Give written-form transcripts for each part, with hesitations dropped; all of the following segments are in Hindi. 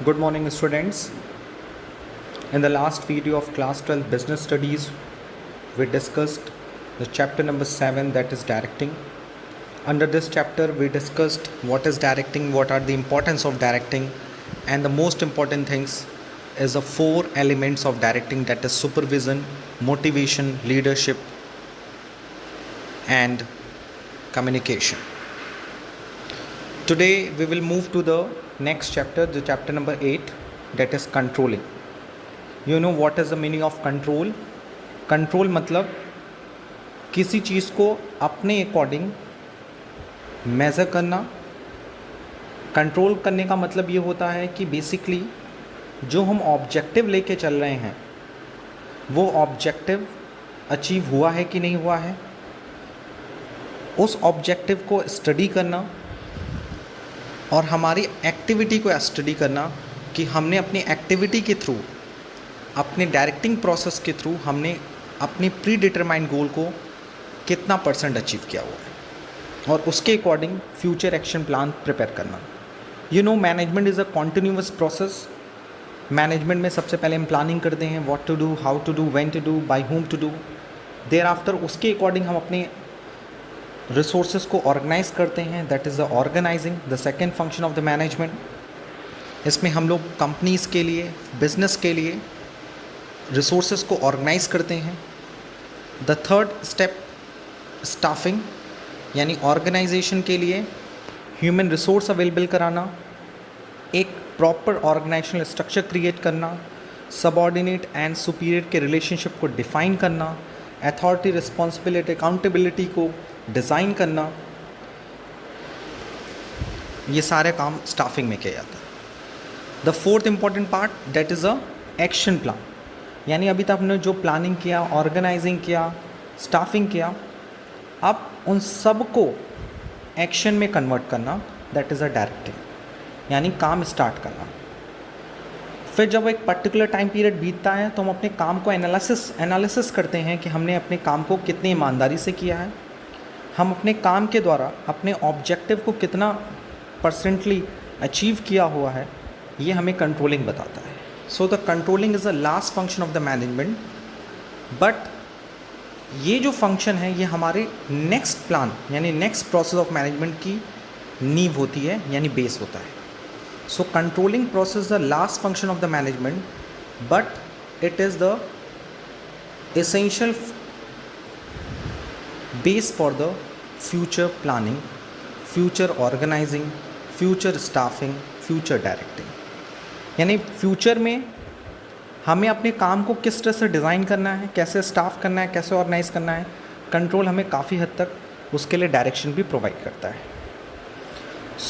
Good morning, students. In the last video of class 12 business studies, we discussed the chapter number 7, that is directing. Under this chapter, we discussed what is directing, what are the importance of directing, and the most important things is the 4 elements of directing, that is supervision, motivation, leadership, and communication. Today we will move to the next chapter, the chapter number 8, that is controlling. You know what is the meaning of control? Control मतलब किसी चीज़ को अपने अकॉर्डिंग मेज़र करना. कंट्रोल करने का मतलब ये होता है कि बेसिकली जो हम ऑब्जेक्टिव लेके चल रहे हैं वो ऑब्जेक्टिव अचीव हुआ है कि नहीं हुआ है, उस ऑब्जेक्टिव को स्टडी करना और हमारी एक्टिविटी को स्टडी करना कि हमने अपनी एक्टिविटी के थ्रू, अपने डायरेक्टिंग प्रोसेस के थ्रू हमने अपने प्री डिटरमाइंड गोल को कितना % अचीव किया हुआ है और उसके according future action plan prepare करना. You know management is a continuous process. Management में सबसे पहले हम प्लानिंग करते हैं, what to do, how to do, when to do, by whom to do. Thereafter उसके अकॉर्डिंग हम अपने रिसोर्सेज को ऑर्गेनाइज करते हैं, that is the organising, the second function of the management. इसमें हम लोग कंपनीज़ के लिए, बिजनेस के लिए रिसोर्सेज को ऑर्गेनाइज करते हैं. द थर्ड स्टेप स्टाफिंग, यानी ऑर्गेनाइजेशन के लिए ह्यूमन रिसोर्स अवेलेबल कराना, एक प्रॉपर ऑर्गेनाइजेशनल स्ट्रक्चर क्रिएट करना, सबऑर्डिनेट एंड सुपीरियर के रिलेशनशिप को डिफ़ाइन करना, अथॉरिटी, रिस्पॉन्सिबिलिटी, अकाउंटेबिलिटी को डिज़ाइन करना. ये सारे काम स्टाफिंग में किया जाता है. The fourth important part that is a action plan, यानी अभी तक हमने जो प्लानिंग किया, ऑर्गेनाइजिंग किया, स्टाफिंग किया, अब उन सब को एक्शन में कन्वर्ट करना, दैट इज़ अ डायरेक्टिंग, यानी काम स्टार्ट करना. फिर जब एक पर्टिकुलर टाइम पीरियड बीतता है तो हम अपने काम को एनालिसिस करते हैं कि हमने अपने काम को कितनी ईमानदारी से किया है, हम अपने काम के द्वारा अपने ऑब्जेक्टिव को कितना % अचीव किया हुआ है, ये हमें कंट्रोलिंग बताता है. So the controlling is the last function of the management. But ये जो फंक्शन है ये हमारे नेक्स्ट प्लान यानी नेक्स्ट प्रोसेस ऑफ मैनेजमेंट की नींव होती है, यानी बेस होता है. So controlling process the last function of the management, but it is the essential base for the future planning, future organizing, future staffing, future directing. यानी फ्यूचर में हमें अपने काम को किस तरह से डिज़ाइन करना है, कैसे स्टाफ करना है, कैसे ऑर्गेनाइज करना है. कंट्रोल हमें काफ़ी हद तक उसके लिए डायरेक्शन भी प्रोवाइड करता है.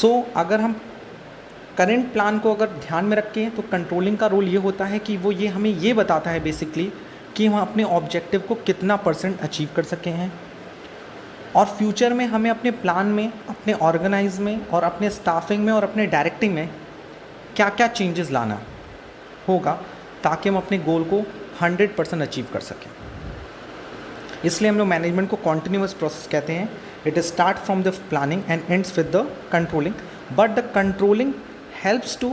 सो अगर हम करंट प्लान को अगर ध्यान में रखें तो कंट्रोलिंग का रोल ये होता है कि वो ये हमें ये बताता है बेसिकली कि हम अपने ऑब्जेक्टिव को कितना % अचीव कर सके हैं और फ्यूचर में हमें अपने प्लान में, अपने ऑर्गेनाइज में और अपने स्टाफिंग में और अपने डायरेक्टिंग में क्या क्या चेंजेस लाना होगा ताकि हम अपने गोल को 100% अचीव कर सकें. इसलिए हम लोग मैनेजमेंट को कॉन्टिन्यूअस प्रोसेस कहते हैं. It is start from the planning and ends with the controlling, but the controlling helps to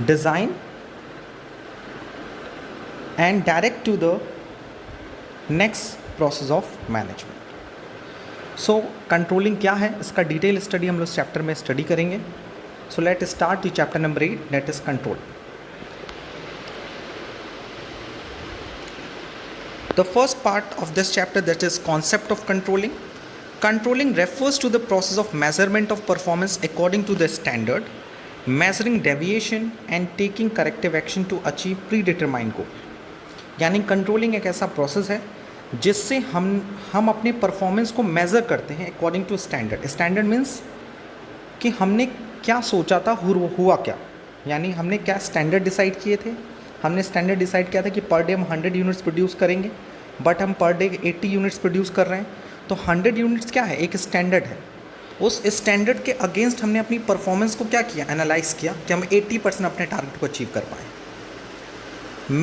design and direct to the next process of management. So controlling क्या है, इसका डिटेल स्टडी हम लोग इस चैप्टर में स्टडी करेंगे. So let us start the chapter number 8, that is control. The first part of this chapter, that is concept of controlling. Controlling refers to the process of measurement of performance according to the standard, measuring deviation and taking corrective action to achieve predetermined goal. यानी कंट्रोलिंग एक ऐसा प्रोसेस है जिससे हम अपने परफॉर्मेंस को मेज़र करते हैं according to standard. Standard means कि हमने क्या सोचा था, हुआ क्या, यानी हमने क्या स्टैंडर्ड डिसाइड किए थे. हमने स्टैंडर्ड डिसाइड किया था कि पर डे हम 100 यूनिट्स प्रोड्यूस करेंगे, बट हम पर डे 80 यूनिट्स प्रोड्यूस कर रहे हैं. तो 100 यूनिट्स क्या है, एक स्टैंडर्ड है. उस स्टैंडर्ड के अगेंस्ट हमने अपनी परफॉर्मेंस को क्या किया, एनालाइज किया कि हम 80% अपने टारगेट को अचीव कर पाएँ.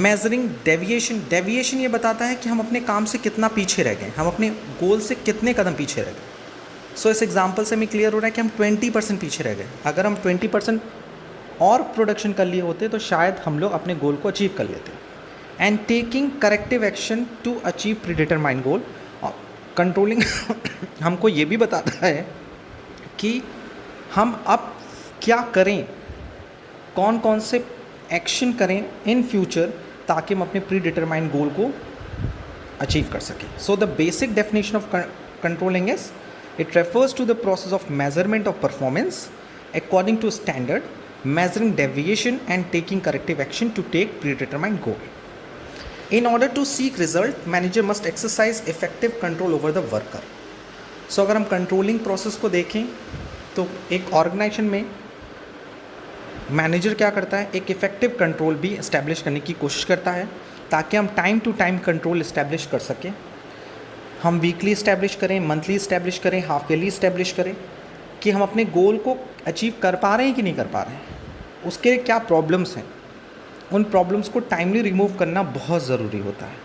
मेजरिंग डेविएशन ये बताता है कि हम अपने काम से कितना पीछे रह गए, हम अपने गोल से कितने कदम पीछे रह गए. सो इस एग्जांपल से हमें क्लियर हो रहा है कि हम 20% पीछे रह गए. अगर हम 20% और प्रोडक्शन कर लिए होते तो शायद हम लोग अपने गोल को अचीव कर लेते। And taking corrective action to achieve predetermined goal. Controlling हमको ये भी बताता है कि हम अब क्या करें, कौन कौन से एक्शन करें इन फ्यूचर ताकि हम अपने प्री डिटरमाइंड गोल को अचीव कर सकें। So the basic definition of controlling is it refers to the process of measurement of performance according to standard, measuring deviation and taking corrective action to take predetermined goal. In order to seek result, manager must exercise effective control over the worker. So अगर हम कंट्रोलिंग प्रोसेस को देखें तो एक ऑर्गेनाइजेशन में मैनेजर क्या करता है, एक इफ़ेक्टिव कंट्रोल भी इस्टेब्लिश करने की कोशिश करता है ताकि हम time to time control establish कर सकें। हम वीकली इस्टेब्लिश करें, मंथली इस्टेब्लिश करें, हाफ ईयरली इस्टेब्लिश करें कि हम अपने गोल को अचीव कर पा रहे हैं कि नहीं कर पा रहे हैं, उसके क्या प्रॉब्लम्स हैं, उन प्रॉब्लम्स को टाइमली रिमूव करना बहुत ज़रूरी होता है।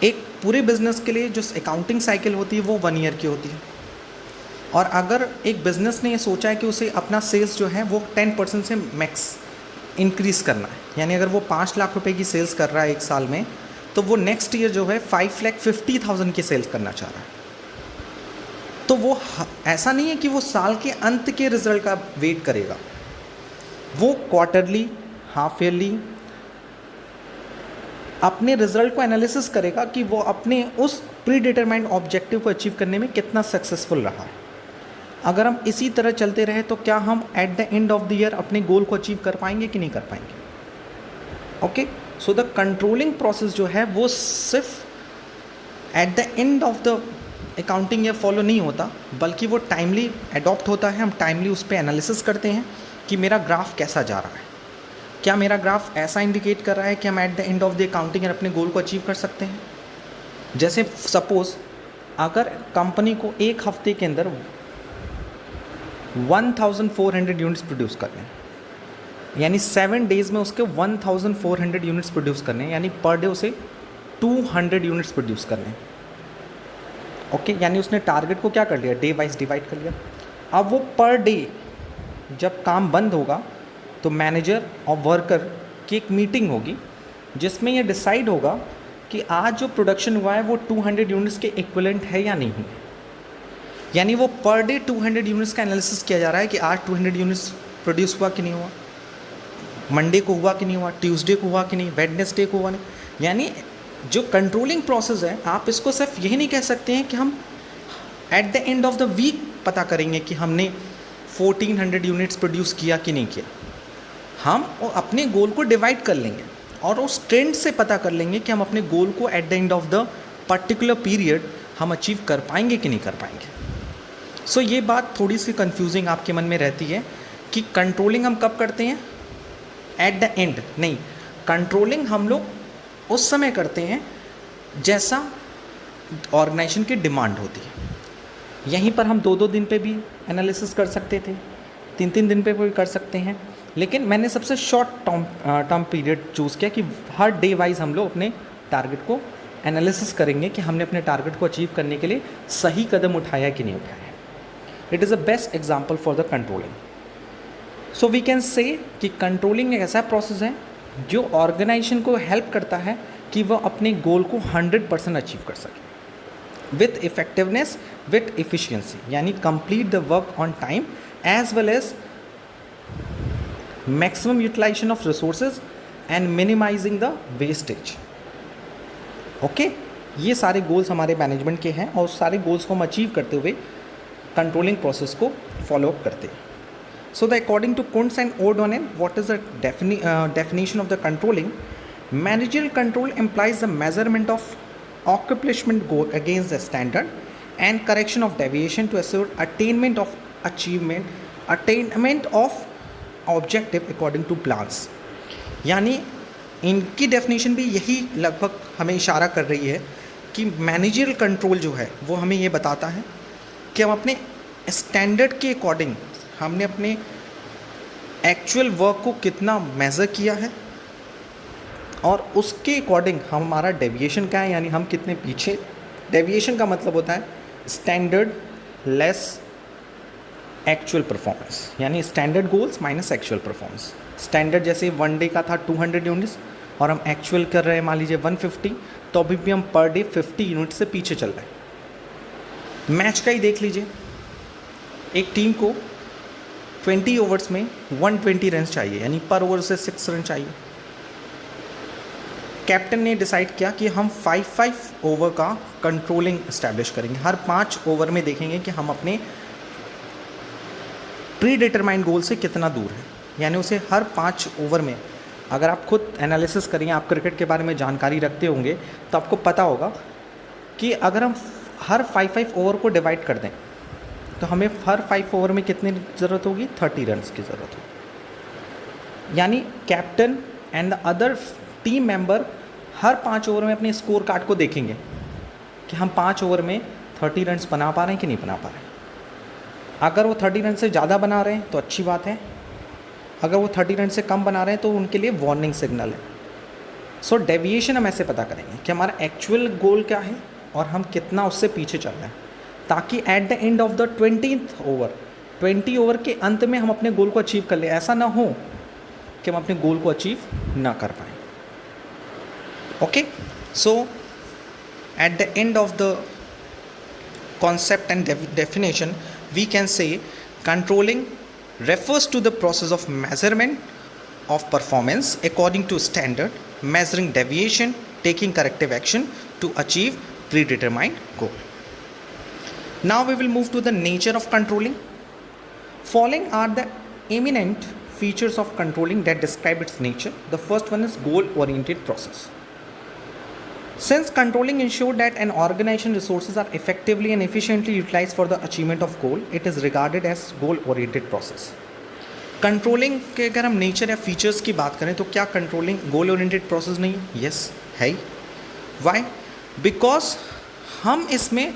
एक पूरे बिज़नेस के लिए जो अकाउंटिंग साइकिल होती है वो 1 ईयर की होती है, और अगर एक बिज़नेस ने ये सोचा है कि उसे अपना सेल्स जो है वो 10% से मैक्स इंक्रीज़ करना है, यानी अगर वो 5 लाख रुपए की सेल्स कर रहा है एक साल में, तो वो नेक्स्ट ईयर जो है 5,50,000 की सेल्स करना चाह रहा है। तो वो ऐसा नहीं है कि वो साल के अंत के रिजल्ट का वेट करेगा, वो क्वार्टरली, हाफ ईयरली अपने रिजल्ट को एनालिसिस करेगा कि वो अपने उस प्री डिटरमाइंड ऑब्जेक्टिव को अचीव करने में कितना सक्सेसफुल रहा है। अगर हम इसी तरह चलते रहे तो क्या हम at the end of the year अपने गोल को अचीव कर पाएंगे कि नहीं कर पाएंगे। Okay, so the controlling process जो है वो सिर्फ eight the end of the accounting year follow नहीं होता, बल्कि वो टाइमली अडॉप्ट होता है। हम टाइमली उस पर एनालिसिस करते हैं कि मेरा ग्राफ कैसा जा रहा है, क्या मेरा ग्राफ ऐसा इंडिकेट कर रहा है कि हम at the end of the accounting year अपने गोल को अचीव कर सकते हैं। जैसे सपोज़ अगर कंपनी को एक हफ्ते के अंदर 1400 यूनिट्स प्रोड्यूस करने हैं, यानी 7 डेज़ में उसके 1400 यूनिट्स प्रोड्यूस करने हैं, यानी पर डे उसे 200 यूनिट्स प्रोड्यूस करने हैं। ओके, यानी उसने टारगेट को क्या कर लिया, डे वाइज डिवाइड कर लिया। अब वो पर डे जब काम बंद होगा तो मैनेजर और वर्कर की एक मीटिंग होगी जिसमें ये डिसाइड होगा कि आज जो प्रोडक्शन हुआ है वो 200 यूनिट्स के इक्विवेलेंट है या नहीं। यानी वो पर डे 200 यूनिट्स का एनालिसिस किया जा रहा है कि आज 200 यूनिट्स प्रोड्यूस हुआ कि नहीं हुआ, मंडे को हुआ कि नहीं हुआ, ट्यूसडे को हुआ कि नहीं, वेडनेसडे को हुआ नहीं। यानी जो कंट्रोलिंग प्रोसेस है, आप इसको सिर्फ यही नहीं कह सकते हैं कि हम at the end of the week पता करेंगे कि हमने 1400 यूनिट्स प्रोड्यूस किया कि नहीं किया। हम अपने गोल को डिवाइड कर लेंगे और उस ट्रेंड से पता कर लेंगे कि हम अपने गोल को eight the end of the particular period हम अचीव कर पाएंगे कि नहीं कर पाएंगे। सो ये बात थोड़ी सी कंफ्यूजिंग आपके मन में रहती है कि कंट्रोलिंग हम कब करते हैं, एट द एंड नहीं। कंट्रोलिंग हम लोग उस समय करते हैं जैसा ऑर्गेनाइजेशन की डिमांड होती है। यहीं पर हम 2-2 दिन पे भी एनालिसिस कर सकते थे, 3-3 दिन पे भी कर सकते हैं, लेकिन मैंने सबसे शॉर्ट टर्म पीरियड चूज़ किया कि हर डे वाइज हम लोग अपने टारगेट को एनालिसिस करेंगे कि हमने अपने टारगेट को अचीव करने के लिए सही कदम उठाया कि नहीं उठाया। It is a best example for the controlling. So we can say कि कंट्रोलिंग एक ऐसा प्रोसेस है जो ऑर्गेनाइजेशन को हेल्प करता है कि वह अपने गोल को 100% अचीव कर सके विथ इफेक्टिवनेस, विथ एफिशिएंसी, यानी complete the work on time as well as maximum utilization of resources and minimizing the wastage. Okay, ये सारे गोल्स हमारे मैनेजमेंट के हैं और सारे गोल्स को हम अचीव करते हुए कंट्रोलिंग प्रोसेस को फॉलो अप करते हैं। So according to Kuntz and O'Donnell, what is the definition of the controlling? Managerial control implies the measurement of accomplishment goal against the standard and correction of deviation to assure attainment of objective according to plans. यानी इनकी डेफिनेशन भी यही लगभग हमें इशारा कर रही है कि मैनेजरियल कंट्रोल जो है वो हमें ये बताता है कि हम अपने स्टैंडर्ड के अकॉर्डिंग हमने अपने एक्चुअल वर्क को कितना मेज़र किया है और उसके अकॉर्डिंग हमारा डेविएशन क्या है, यानी हम कितने पीछे। डेविएशन का मतलब होता है स्टैंडर्ड लेस एक्चुअल परफॉर्मेंस, यानी standard goals minus actual performance. Standard जैसे 1 डे का था 200 यूनिट्स और हम एक्चुअल कर रहे हैं मान लीजिए 150, तो अभी भी हम पर डे 50 यूनिट से पीछे चल रहे हैं। मैच का ही देख लीजिए, एक टीम को 20 ओवर्स में 120 रन चाहिए, यानी पर ओवर से 6 रन चाहिए। कैप्टन ने डिसाइड किया कि हम 5-5 ओवर का कंट्रोलिंग इस्टेब्लिश करेंगे। हर 5 ओवर में देखेंगे कि हम अपने प्री डिटरमाइंड गोल से कितना दूर है, यानी उसे हर 5 ओवर में, अगर आप खुद एनालिसिस करेंगे, आप क्रिकेट के बारे में जानकारी रखते होंगे तो आपको पता होगा कि अगर हम हर 5-5 ओवर को डिवाइड कर दें तो हमें हर 5 ओवर में कितनी ज़रूरत होगी, 30 रन की ज़रूरत होगी। यानी captain and the other team member her 5 over में अपने स्कोर कार्ड को देखेंगे कि हम 5 ओवर में 30 रन बना पा रहे हैं कि नहीं बना पा रहे हैं। अगर वो 30 रन से ज़्यादा बना रहे हैं तो अच्छी बात है, अगर वो 30 रन से कम बना रहे हैं तो उनके लिए वार्निंग सिग्नल है। सो डेविएशन हम ऐसे पता करेंगे कि हमारा एक्चुअल गोल क्या है और हम कितना उससे पीछे चल रहे हैं, ताकि eight the end of the 20th over, 20 over के अंत में हम अपने गोल को अचीव कर लें। ऐसा ना हो कि हम अपने गोल को अचीव ना कर पाएँ। Okay, so eight the end of the concept and definition, we can say controlling refers to the process of measurement of performance according to standard, measuring deviation, taking corrective action to achieve predetermined goal. Now we will move to the nature of controlling. Following are the eminent features of controlling that describe its nature. The first one is goal oriented process. Since controlling ensures that an organization resources are effectively and efficiently utilized for the achievement of goal, it is regarded as goal-oriented process. Controlling के अगर हम नेचर या फीचर्स की बात करें तो क्या कंट्रोलिंग गोल ओरिएंटेड प्रोसेस नहीं है? यस है। वाई? बिकॉज हम इसमें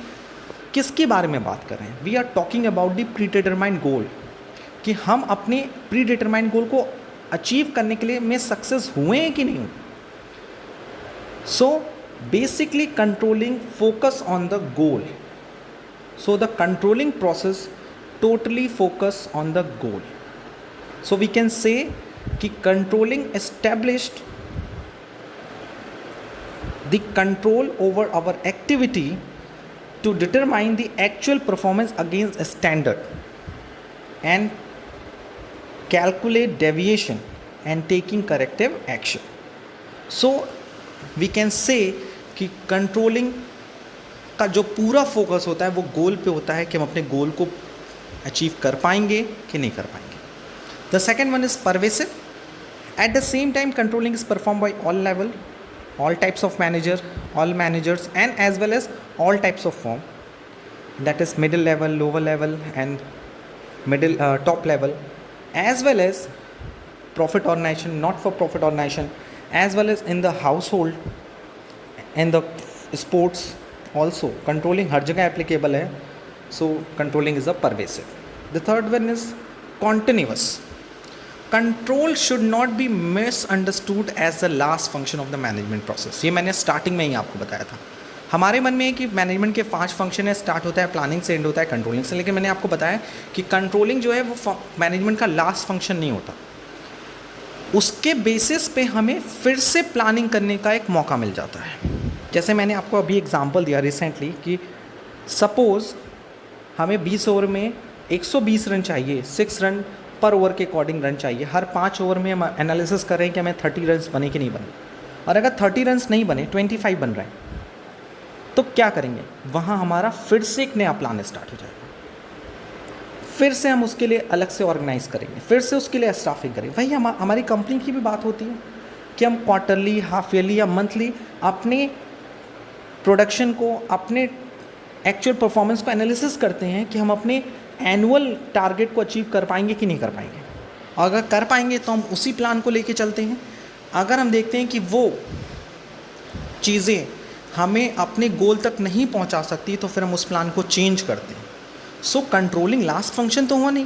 किसके बारे में बात कर रहे हैं? We are talking about the predetermined goal, कि हम अपने प्री डिटरमाइंड गोल को अचीव करने के लिए में सक्सेस हुए हैं कि नहीं। सो basically controlling focus on the goal, so the controlling process totally focus on the goal. So we can say कि controlling established the control over our activity to determine the actual performance against a standard and calculate deviation and taking corrective action. So we can say कि कंट्रोलिंग का जो पूरा फोकस होता है वो गोल पे होता है कि हम अपने गोल को अचीव कर पाएंगे कि नहीं कर पाएंगे। The second one is pervasive. At the same time controlling is perform by all level, all types of manager, all managers and as well as all types of form, that is middle level, lower level and middle top level, as well as profit organization, not for profit organization, as well as in the household and the sports also. Controlling हर जगह एप्लीकेबल है, so controlling is a pervasive. The third one is continuous. Control should not be misunderstood as the last function of the management process. ये मैंने स्टार्टिंग में ही आपको बताया था। हमारे मन में है कि मैनेजमेंट के 5 फंक्शन है, स्टार्ट होता है प्लानिंग से, एंड होता है कंट्रोलिंग से, लेकिन मैंने आपको बताया कि कंट्रोलिंग जो है वो मैनेजमेंट का लास्ट फंक्शन नहीं होता। उसके बेसिस पे हमें फिर से प्लानिंग करने का एक मौका मिल जाता है। जैसे मैंने आपको अभी एग्जांपल दिया रिसेंटली कि सपोज़ हमें 20 ओवर में 120 रन चाहिए, 6 रन पर ओवर के अकॉर्डिंग रन चाहिए। हर 5 ओवर में हम एनालिसिस कर रहे हैं कि हमें 30 रन बने कि नहीं बने, और अगर 30 रन नहीं बने, 25 बन रहे हैं, तो क्या करेंगे? वहाँ हमारा फिर से एक नया प्लान स्टार्ट हो जाएगा। फिर से हम उसके लिए अलग से ऑर्गेनाइज करेंगे, फिर से उसके लिए स्टाफिंग करेंगे। वही हमारी कंपनी की भी बात होती है कि हम क्वार्टरली, हाफ ईयरली या मंथली अपने प्रोडक्शन को, अपने एक्चुअल परफॉर्मेंस को एनालिसिस करते हैं कि हम अपने एनुअल टारगेट को अचीव कर पाएंगे कि नहीं कर पाएंगे। अगर कर पाएंगे तो हम उसी प्लान को लेके चलते हैं। अगर हम देखते हैं कि वो चीज़ें हमें अपने गोल तक नहीं पहुंचा सकती, तो फिर हम उस प्लान को चेंज करते हैं। सो कंट्रोलिंग लास्ट फंक्शन तो हुआ नहीं।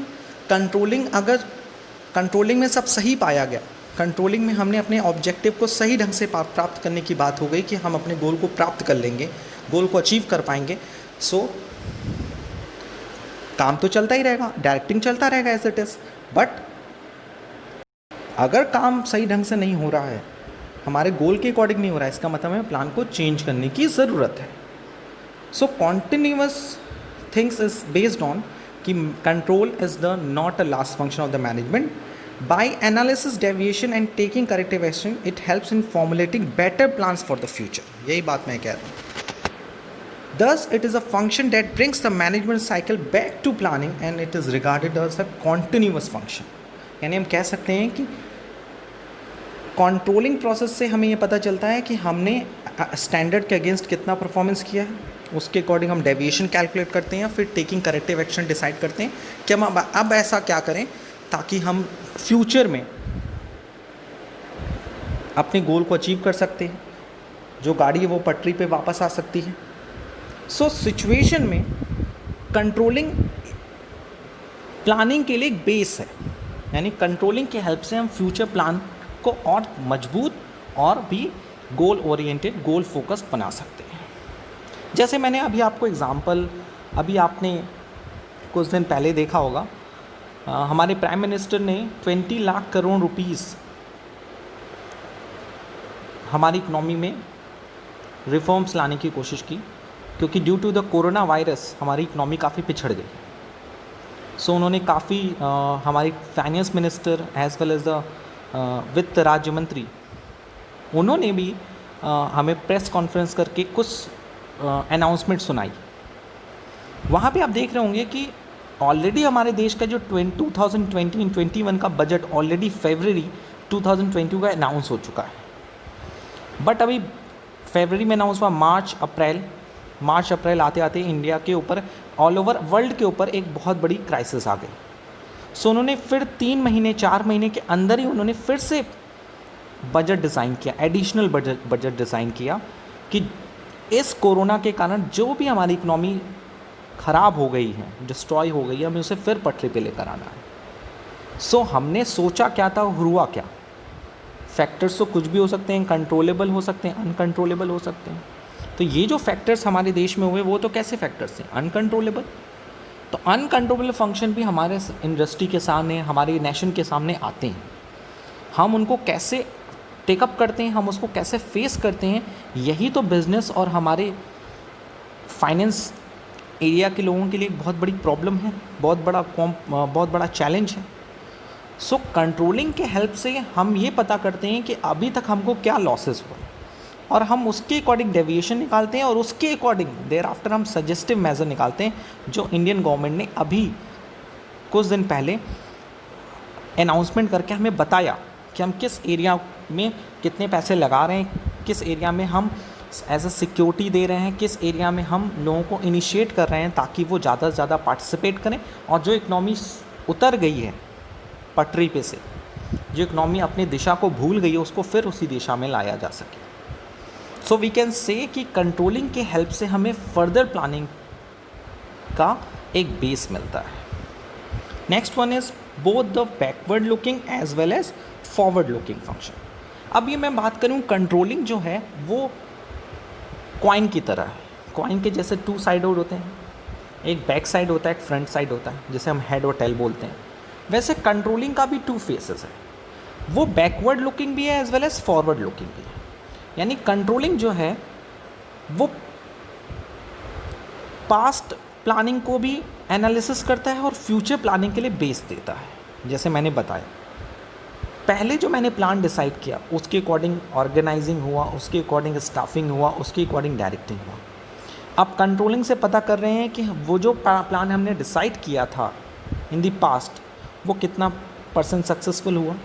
कंट्रोलिंग में सब सही पाया गया, कंट्रोलिंग में हमने अपने ऑब्जेक्टिव को सही ढंग से प्राप्त करने की बात हो गई कि हम अपने गोल को प्राप्त कर लेंगे, गोल को अचीव कर पाएंगे। सो काम तो चलता ही रहेगा, डायरेक्टिंग चलता रहेगा एज इट इज़, बट अगर काम सही ढंग से नहीं हो रहा है, हमारे गोल के अकॉर्डिंग नहीं हो रहा है, इसका मतलब हमें प्लान को चेंज करने की ज़रूरत है. So continuous things is based on कि control is the not a last function of the management. By analysis deviation and taking corrective action it helps in formulating better plans for the future. यही बात मैं कह रहा हूँ. Thus, it is a function that brings the management cycle back to planning and it is regarded as a continuous function. यानी हम कह सकते हैं कि कंट्रोलिंग प्रोसेस से हमें ये पता चलता है कि हमने स्टैंडर्ड के अगेंस्ट कितना परफॉर्मेंस किया है, उसके अकॉर्डिंग हम डेविएशन कैलकुलेट करते हैं, फिर टेकिंग करेक्टिव एक्शन डिसाइड करते हैं कि हम अब ऐसा क्या करें ताकि हम फ्यूचर में अपने गोल को अचीव कर सकते हैं, जो गाड़ी है वो पटरी पे वापस आ सकती है. सो सिचुएशन में कंट्रोलिंग प्लानिंग के लिए एक बेस है, यानी कंट्रोलिंग की हेल्प से हम फ्यूचर प्लान को और मजबूत और भी गोल ओरिएंटेड, गोल फोकस्ड बना सकते हैं. जैसे मैंने अभी आपको एग्जांपल, अभी आपने कुछ दिन पहले देखा होगा, हमारे प्राइम मिनिस्टर ने 20 लाख करोड़ रुपीस हमारी इकनॉमी में रिफॉर्म्स लाने की कोशिश की, क्योंकि due to the corona virus हमारी इकनॉमी काफ़ी पिछड़ गई. सो उन्होंने काफ़ी हमारी finance minister as well as the वित्त राज्य मंत्री, उन्होंने भी हमें प्रेस कॉन्फ्रेंस करके कुछ अनाउंसमेंट सुनाई. वहाँ पे आप देख रहे होंगे कि ऑलरेडी हमारे देश का जो 2020-21 का बजट ऑलरेडी फरवरी 2020 का अनाउंस हो चुका है. बट अभी फरवरी में अनाउंस हुआ, मार्च अप्रैल आते आते इंडिया के ऊपर, ऑल ओवर वर्ल्ड के ऊपर एक बहुत बड़ी क्राइसिस आ गई. सो उन्होंने फिर 3 महीने 4 महीने के अंदर ही उन्होंने फिर से बजट डिज़ाइन किया, एडिशनल बजट डिज़ाइन किया कि इस कोरोना के कारण जो भी हमारी इकनॉमी ख़राब हो गई है, डिस्ट्रॉय हो गई है, हमें उसे फिर पटरी पे लेकर आना है. सो हमने सोचा क्या था, हुआ क्या. फैक्टर्स तो कुछ भी हो सकते हैं, कंट्रोलेबल हो सकते हैं, अनकंट्रोलेबल हो सकते हैं. तो ये जो फैक्टर्स हमारे देश में हुए वो तो कैसे फैक्टर्स हैं, अनकंट्रोलेबल. तो अनकंट्रोलेबल फंक्शन भी हमारे इंडस्ट्री के सामने, हमारे नेशन के सामने आते हैं. हम उनको कैसे टेकअप करते हैं, हम उसको कैसे फेस करते हैं, यही तो बिज़नेस और हमारे फाइनेंस एरिया के लोगों के लिए एक बहुत बड़ी प्रॉब्लम है, बहुत बड़ा चैलेंज है. सो कंट्रोलिंग के हेल्प से हम ये पता करते हैं कि अभी तक हमको क्या लॉसेस हुआ और हम उसके अकॉर्डिंग डेविएशन निकालते हैं और उसके अकॉर्डिंग देयर आफ्टर हम सजेस्टिव मेजर निकालते हैं, जो इंडियन गवर्नमेंट ने अभी कुछ दिन पहले अनाउंसमेंट करके हमें बताया कि हम किस एरिया में कितने पैसे लगा रहे हैं, किस एरिया में हम एज अ सिक्योरिटी दे रहे हैं, किस एरिया में हम लोगों को इनिशिएट कर रहे हैं ताकि वो ज़्यादा से ज़्यादा पार्टिसिपेट करें और जो इकनॉमी उतर गई है पटरी पे से, जो इकनॉमी अपनी दिशा को भूल गई है, उसको फिर उसी दिशा में लाया जा सके. सो वी कैन से कि कंट्रोलिंग के हेल्प से हमें फर्दर प्लानिंग का एक बेस मिलता है. Next one is both the backward looking as well as forward looking function. अब ये मैं बात करूँ, कंट्रोलिंग जो है वो कॉइन की तरह है. कॉइन के जैसे 2 साइड होते हैं, एक बैक साइड होता है, एक फ्रंट साइड होता है, जिसे हम हेड और टेल बोलते हैं. वैसे कंट्रोलिंग का भी 2 फेसेस है, वो बैकवर्ड लुकिंग भी है as well as forward looking भी है. यानी कंट्रोलिंग जो है वो पास्ट प्लानिंग को भी एनालिसिस करता है और फ्यूचर प्लानिंग के लिए बेस देता है. जैसे मैंने बताया, पहले जो मैंने प्लान डिसाइड किया उसके अकॉर्डिंग ऑर्गेनाइजिंग हुआ, उसके अकॉर्डिंग स्टाफिंग हुआ, उसके अकॉर्डिंग डायरेक्टिंग हुआ. अब कंट्रोलिंग से पता कर रहे हैं कि वो जो प्लान हमने डिसाइड किया था इन द पास्ट वो कितना % सक्सेसफुल हुआ,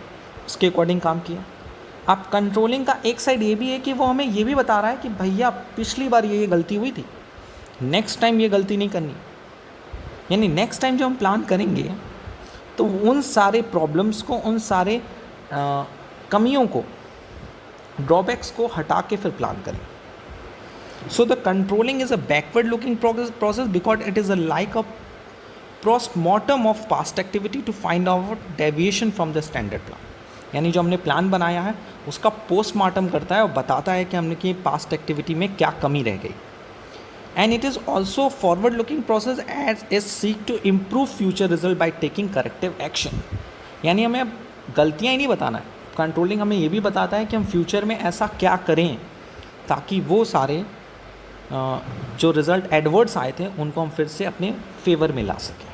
उसके अकॉर्डिंग काम किया. अब कंट्रोलिंग का एक साइड ये भी है कि वो हमें ये भी बता रहा है कि भैया पिछली बार ये गलती हुई थी, नेक्स्ट टाइम ये गलती नहीं करनी. यानी नेक्स्ट टाइम जो हम प्लान करेंगे तो उन सारे प्रॉब्लम्स को, उन सारे कमियों को, ड्रॉबैक्स को हटा के फिर प्लान करें. So the controlling is a backward looking process because it is a like a postmortem of past activity to find out deviation from the standard plan. यानी जो हमने प्लान बनाया है उसका पोस्टमार्टम करता है और बताता है कि हमने कि पास्ट एक्टिविटी में क्या कमी रह गई. and it is also a forward looking process as it seek to improve future result by taking corrective action. यानी हमें अब गलतियाँ ही नहीं बताना है, कंट्रोलिंग हमें ये भी बताता है कि हम फ्यूचर में ऐसा क्या करें ताकि वो सारे जो रिज़ल्ट एडवर्ड्स आए थे उनको हम फिर से अपने फेवर में ला सकें.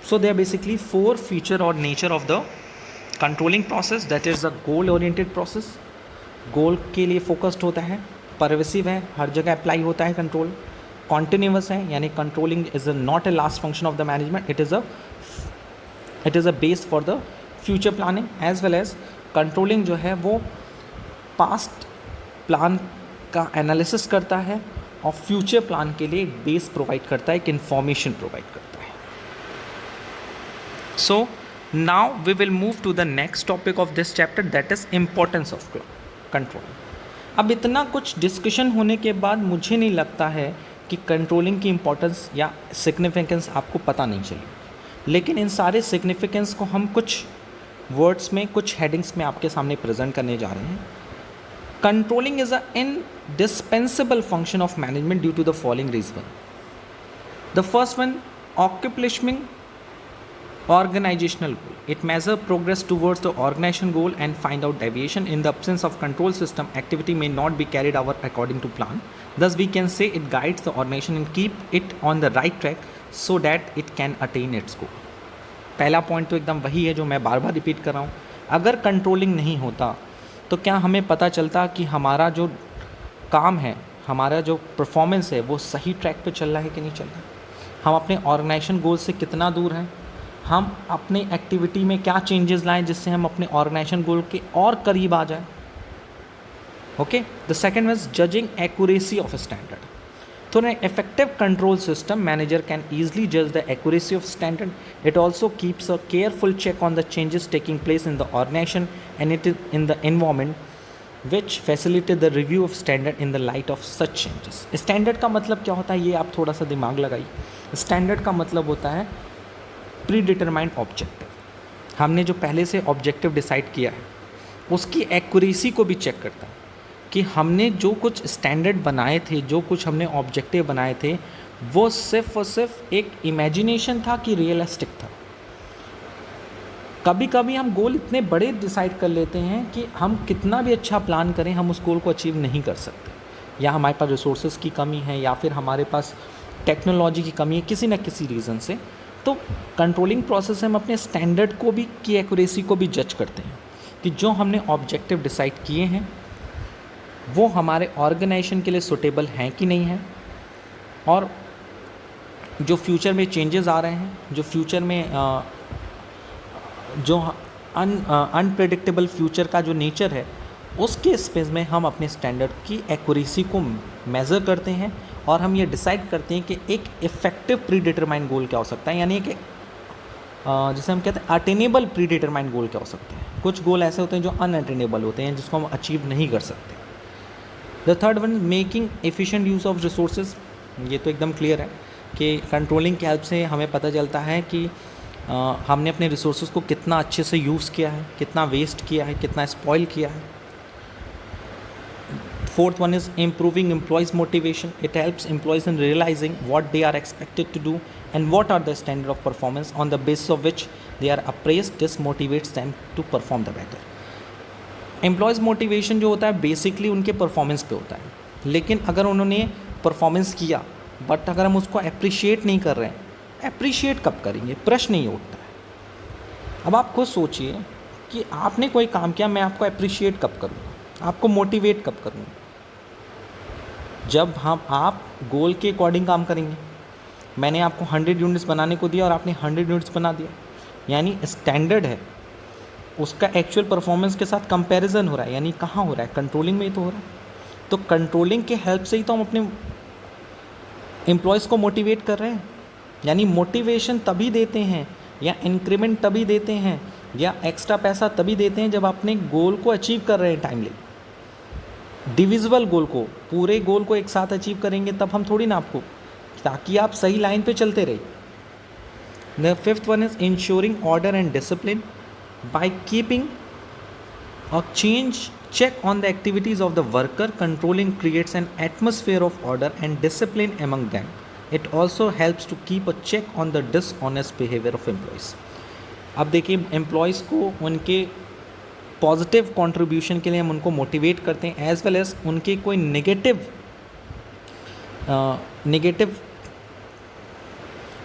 So they are basically 4 feature और nature of the controlling process. That is the goal oriented process, goal के लिए फोकस्ड होता है, परवेसिव है, हर जगह अप्लाई होता है कंट्रोल, कॉन्टिन्यूअस है यानी controlling is not a last function of the management, it is a base for the future planning, as well as controlling जो है वो पास्ट प्लान का एनालिसिस करता है और फ्यूचर प्लान के लिए एक बेस प्रोवाइड करता है, एक इन्फॉर्मेशन प्रोवाइड करता है. So now we will move to the next topic of this chapter, that is importance of control. अब इतना कुछ डिस्कशन होने के बाद मुझे नहीं लगता है कि कंट्रोलिंग की इम्पोर्टेंस या सिग्निफिकेंस आपको पता नहीं चली, लेकिन इन सारे सिग्निफिकेंस को हम कुछ वर्ड्स में, कुछ हेडिंग्स में आपके सामने प्रेजेंट करने जा रहे हैं. Controlling is an indispensable function of management due to the following reason. The first one, accomplishing organizational goal. It measures progress towards the organization goal and find out deviation. In the absence of control system, activity may not be carried out according to plan. Thus, we can say it guides the organization and keep it on the right track so that it can attain its goal. पहला पॉइंट तो एकदम वही है जो मैं बार बार रिपीट कर रहा हूँ. अगर कंट्रोलिंग नहीं होता तो क्या हमें पता चलता कि हमारा जो काम है, हमारा जो परफॉर्मेंस है वो सही ट्रैक पे चल रहा है कि नहीं चल रहा है, हम अपने ऑर्गेनाइजेशन गोल से कितना दूर हैं, हम अपने एक्टिविटी में क्या चेंजेस लाएं जिससे हम अपने ऑर्गेनाइजेशन गोल के और करीब आ जाएं. Okay. The second was judging accuracy of standard. तो an effective control system, manager can easily judge the accuracy of standard. It also keeps a careful check on the changes taking place in the organization and it is in the environment which facilitate the review of standard in the light of such changes. Standard का मतलब क्या होता है ये आप थोड़ा सा दिमाग लगाइए. Standard का मतलब होता है predetermined objective. हमने जो पहले से ऑब्जेक्टिव डिसाइड किया है उसकी एक्यूरेसी को भी चेक करता है कि हमने जो कुछ स्टैंडर्ड बनाए थे, जो कुछ हमने ऑब्जेक्टिव बनाए थे वो सिर्फ और सिर्फ एक इमेजिनेशन था कि रियलिस्टिक था. कभी कभी हम गोल इतने बड़े डिसाइड कर लेते हैं कि हम कितना भी अच्छा प्लान करें हम उस गोल को अचीव नहीं कर सकते, या हमारे पास रिसोर्सेज की कमी है या फिर हमारे पास टेक्नोलॉजी की कमी है किसी न किसी रीज़न से. तो कंट्रोलिंग प्रोसेस में हम अपने स्टैंडर्ड को भी की एक्यूरेसी को भी जज करते हैं कि जो हमने ऑब्जेक्टिव डिसाइड किए हैं वो हमारे ऑर्गेनाइजेशन के लिए सूटेबल हैं कि नहीं हैं, और जो फ्यूचर में चेंजेस आ रहे हैं, जो फ्यूचर में जो अनप्रेडिक्टेबल फ्यूचर का जो नेचर है उसके स्पेस में हम अपने स्टैंडर्ड की एक्यूरेसी को मेज़र करते हैं और हम ये डिसाइड करते हैं कि एक इफ़ेक्टिव प्री डिटरमाइंड गोल क्या हो सकता है, यानी कि जिसे हम कहते हैं अटेनेबल प्री डिटरमाइंड गोल क्या हो सकते हैं. कुछ गोल ऐसे होते हैं जो अनअटेनेबल होते हैं जिसको हम अचीव नहीं कर सकते. The third one, making efficient use of resources. ये तो एकदम क्लियर है कि कंट्रोलिंग की हेल्प से हमें पता चलता है कि हमने अपने रिसोर्सेज को कितना अच्छे से यूज़ किया है, कितना वेस्ट किया है, कितना स्पॉइल किया है. Fourth one is improving employees motivation. It helps employees in realizing what they are expected to do and what are the standard of performance on the basis of which they are appraised. This motivates them to perform the better. Employees motivation जो होता है बेसिकली उनके परफॉर्मेंस पे होता है, लेकिन अगर उन्होंने परफॉर्मेंस किया बट अगर हम उसको अप्रिशिएट नहीं कर रहे हैं, अप्रिशिएट कब करेंगे, प्रश्न नहीं उठता है. अब आप खुद सोचिए कि आपने कोई काम किया, मैं आपको अप्रिशिएट कब करूँगा, आपको मोटिवेट कब करूँगा? जब आप गोल के अकॉर्डिंग काम करेंगे. मैंने आपको 100 यूनिट्स बनाने को दिया और आपने 100 यूनिट्स बना दिया, यानी स्टैंडर्ड है, उसका एक्चुअल परफॉर्मेंस के साथ कंपैरिजन हो रहा है, यानी कहाँ हो रहा है, कंट्रोलिंग में ही तो हो रहा है. तो कंट्रोलिंग के हेल्प से ही तो हम अपने एम्प्लॉयज़ को मोटिवेट कर रहे हैं. यानी मोटिवेशन तभी देते हैं या इंक्रीमेंट तभी देते हैं या एक्स्ट्रा पैसा तभी देते हैं जब अपने गोल को अचीव कर रहे हैं टाइमली. डिविजिबल गोल को, पूरे गोल को एक साथ अचीव करेंगे तब हम थोड़ी ना आपको, ताकि आप सही लाइन पे चलते रहिए. The fifth one is ensuring order and discipline by keeping a check on the activities of the worker. Controlling creates an atmosphere of order and discipline among them. It also helps to keep a check on the dishonest behavior of employees. अब देखिए एम्प्लॉयज़ को उनके पॉजिटिव कंट्रीब्यूशन के लिए हम उनको मोटिवेट करते हैं, एज वेल एज उनके कोई नेगेटिव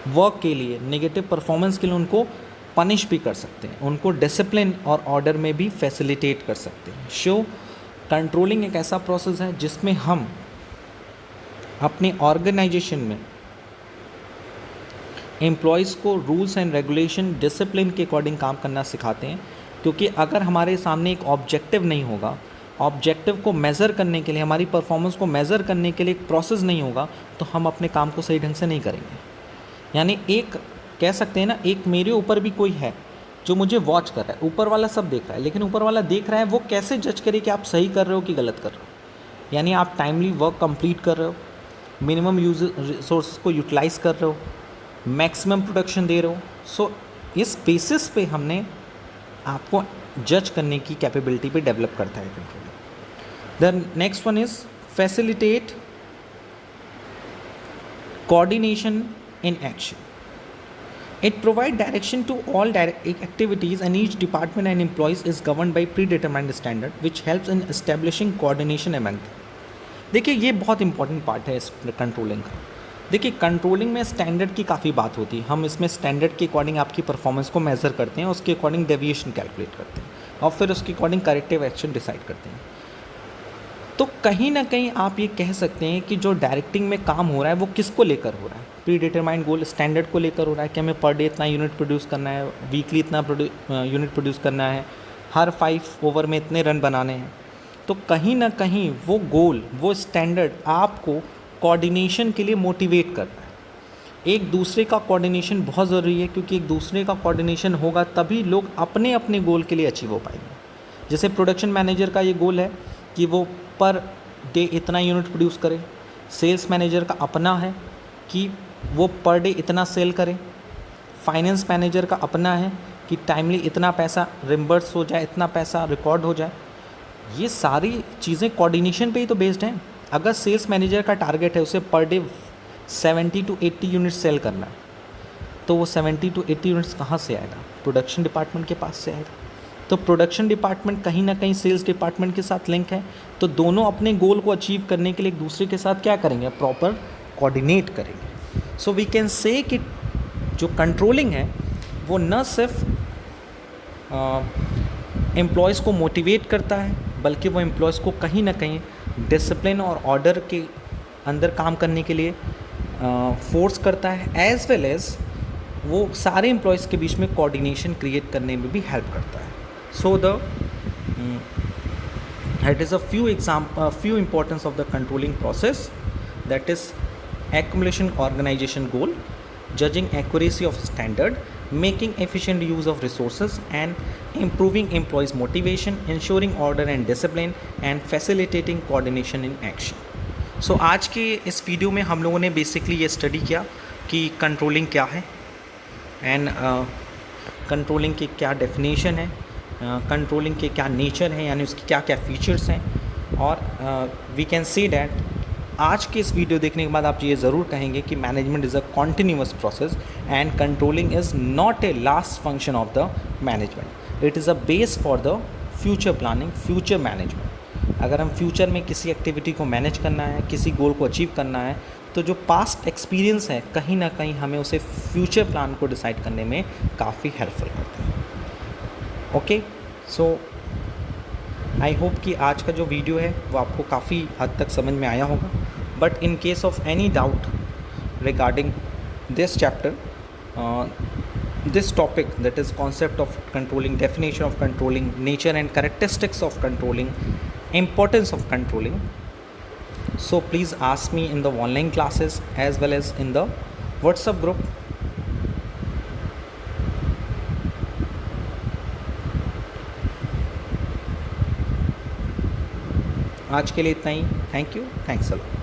वर्क के लिए, नेगेटिव परफॉर्मेंस के लिए उनको पनिश भी कर सकते हैं, उनको डिसिप्लिन और ऑर्डर में भी फैसिलिटेट कर सकते हैं. शो कंट्रोलिंग एक ऐसा प्रोसेस है जिसमें हम अपने ऑर्गेनाइजेशन में एम्प्लॉयज़ को रूल्स एंड रेगुलेशन, डिसिप्लिन के अकॉर्डिंग काम करना सिखाते हैं. क्योंकि अगर हमारे सामने एक ऑब्जेक्टिव नहीं होगा, ऑब्जेक्टिव को मेज़र करने के लिए, हमारी परफॉर्मेंस को मेज़र करने के लिए एक प्रोसेस नहीं होगा, तो हम अपने काम को सही ढंग से नहीं करेंगे. यानी एक कह सकते हैं ना, एक मेरे ऊपर भी कोई है जो मुझे वॉच कर रहा है. ऊपर वाला सब देख रहा है, लेकिन ऊपर वाला देख रहा है, वो कैसे जज करे कि आप सही कर रहे हो कि गलत कर रहे हो. यानी आप टाइमली वर्क कंप्लीट कर रहे हो, मिनिमम यूज रिसोर्स को यूटिलाइज़ कर रहे हो, मैक्सिमम प्रोडक्शन दे रहे हो. सो इस बेसिस पे हमने आपको जज करने की कैपेबिलिटी पे डेवलप करता है control. The next one is facilitate coordination in action. It provides direction to all activities, and each department and employees is governed by predetermined standard which helps in establishing coordination among them. देखिए ये बहुत इंपॉर्टेंट पार्ट है इस कंट्रोलिंग का. देखिए कंट्रोलिंग में स्टैंडर्ड की काफ़ी बात होती है. हम इसमें स्टैंडर्ड के अकॉर्डिंग आपकी परफॉर्मेंस को मेज़र करते हैं, उसके अकॉर्डिंग डेविएशन कैलकुलेट करते हैं और फिर उसके अकॉर्डिंग करेक्टिव एक्शन डिसाइड करते हैं. तो कहीं ना कहीं आप ये कह सकते हैं कि जो डायरेक्टिंग में काम हो रहा है वो किसको लेकर हो रहा है. प्री डिटरमाइंड गोल स्टैंडर्ड को लेकर हो रहा है कि हमें पर डे इतना यूनिट प्रोड्यूस करना है, वीकली इतना यूनिट प्रोड्यूस करना है, हर 5 ओवर में इतने रन बनाने हैं. तो कहीं ना कहीं वो गोल, वो स्टैंडर्ड आपको कोऑर्डिनेशन के लिए मोटिवेट कर रहा है. एक दूसरे का कोऑर्डिनेशन बहुत ज़रूरी है, क्योंकि एक दूसरे का कोऑर्डिनेशन होगा तभी लोग अपने अपने गोल के लिए अचीव हो पाएंगे. जैसे प्रोडक्शन मैनेजर का ये गोल है कि वो पर डे इतना यूनिट प्रोड्यूस करे, सेल्स मैनेजर का अपना है कि वो पर डे इतना सेल करें, फाइनेंस मैनेजर का अपना है कि टाइमली इतना पैसा रिम्बर्स हो जाए, इतना पैसा रिकॉर्ड हो जाए. ये सारी चीज़ें कोऑर्डिनेशन पे ही तो बेस्ड हैं. अगर सेल्स मैनेजर का टारगेट है उसे per day 70 to 80 units cell करना है, तो वो 70 to 80 यूनिट्स कहाँ से आएगा? प्रोडक्शन डिपार्टमेंट के पास से आएगा. तो प्रोडक्शन डिपार्टमेंट कहीं ना कहीं सेल्स डिपार्टमेंट के साथ लिंक है. तो दोनों अपने गोल को अचीव करने के लिए एक दूसरे के साथ क्या करेंगे? प्रॉपर कोऑर्डिनेट करेंगे. सो वी कैन से कि जो कंट्रोलिंग है वो न सिर्फ एम्प्लॉयज़ को मोटिवेट करता है, बल्कि वो एम्प्लॉयज़ को कहीं ना कहीं डिसिप्लिन और ऑर्डर के अंदर काम करने के लिए फोर्स करता है, एज वेल एज वो सारे एम्प्लॉयज़ के बीच में कोऑर्डिनेशन क्रिएट करने में भी हेल्प करता है. सो that is a few importance of the controlling process, that is accumulation organization goal, judging accuracy of standard, making efficient use of resources, and improving employees motivation, ensuring order and discipline, and facilitating coordination in action. So आज के इस वीडियो में हम लोगों ने बेसिकली ये स्टडी किया कि कंट्रोलिंग क्या है एंड कंट्रोलिंग की क्या डेफिनेशन है, कंट्रोलिंग के क्या नेचर है, यानी उसकी क्या क्या फीचर्स हैं. और वी कैन सी डैट आज के इस वीडियो देखने के बाद आप ये ज़रूर कहेंगे कि management is a continuous process and controlling is not a last function of the management. It is a base for the future planning, future management. अगर हम फ्यूचर में किसी एक्टिविटी को मैनेज करना है, किसी गोल को अचीव करना है, तो जो पास्ट एक्सपीरियंस है कहीं ना कहीं हमें उसे फ्यूचर प्लान को डिसाइड करने में काफ़ी हेल्पफुल करते हैं. ओके, सो आई होप कि आज का जो वीडियो है वो आपको काफ़ी हद तक समझ में आया होगा. But in case of any doubt regarding this chapter, this topic, that is concept of controlling, definition of controlling, nature and characteristics of controlling, importance of controlling, so please ask me in the online classes as well as in the WhatsApp group. आज के लिए इतना ही. Thank you, thanks a lot.